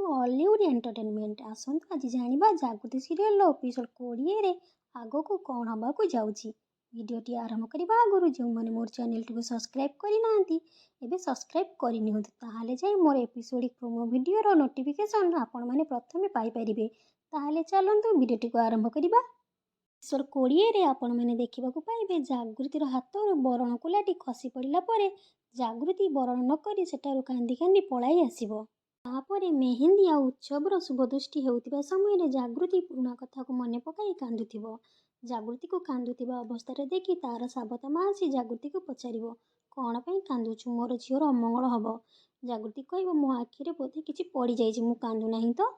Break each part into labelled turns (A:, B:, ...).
A: To Hollywood entertainment. आसतु आज जानिबा जागृति serial episode 20 रे आगो को कौन हबाकू जाउची। वीडियोटी आरंभ करबा आगुरु जो माने मोर चैनल टी को सब्सक्राइब करि नांती एबे सब्सक्राइब करि निहंतु, ताहाले जाई मोर एपिसोडिक प्रोमो वीडियो रो नोटिफिकेशन आपण माने प्रथमे पाई परिबे। ताहाले चलंतु वीडियोटी को आरंभ करिबा। एपिसोड 20 रे आपण माने देखिबाकू पाइबे जागृतिर हाथरु बरण कुलाटी खसी पड़िला परे जागृति बरण न करी सेठारु कांदी कांदी पलाई आसीबो। तापरे मेहेंदी आ उत्सवर शुभदृष्टि हेउतिबा समय जागृति पुराणा कथा को मने पकाई कांदुथिबो। जागृति को कांदुथिबा अवस्था देखि तार साबत माँ आसी जागृति को पचारिबो, कौन पई कांदुछु, मोर झीर अमंगल हबो। जागृति कहबो मो आखिरे बोधे किछि पड़ी जाइछि, मु कांदु नाही तो।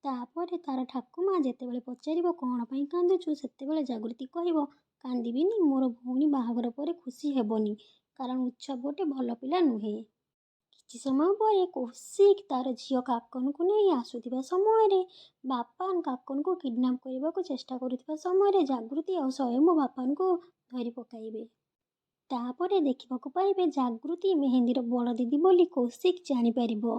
A: तापरे तार ठाकुमा जेतेबेले पचारिबो कौन पई कांदुछु, सेतेबेले जागृति कहबो कांदिबिनी, मोर भौणी बाहागर परे खुशी हेबोनी, कारण उत्सव गोटे भल पिला नुहे। किछि समय पर कौशिक तार झील काकन को नहीं आसुथिबा समय बापा काकन को किडनैप करने को चेष्टा करुथिबा समय जागृति और स्वयं बापा को धरी पकाइबे। तापरे देखिबाकू पाइबे जागृति मेहेंदीर बड़ दीदी बोली कौशिक जानी परिबो।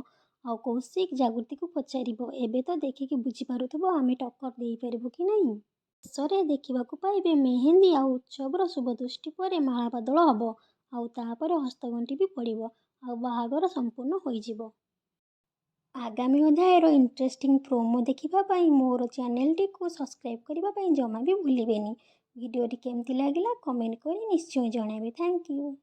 A: आ कौशिक जागृति को पचारिबो एबे तो देखिकी बुझी पारुथबो आमे टक्कर देई परिबो कि नहीं। शेषरे देखिबाकू पाइबे मेहेंदी आ उत्सवर शुभ दृष्टि पर माला बदल हबो, आउ तापरे हस्तगंठी भी पड़िबो, आ बाहागर संपूर्ण होइजिबो। आगामी अध्यायर इंटरेस्टिंग प्रोमो देखिबा पई मोर चैनल टी को सब्सक्राइब करबा पई जमा भी भूलिबेनी। वीडियोटी केमती लागिला कमेंट करी निश्चय जणाइबे। Thank you.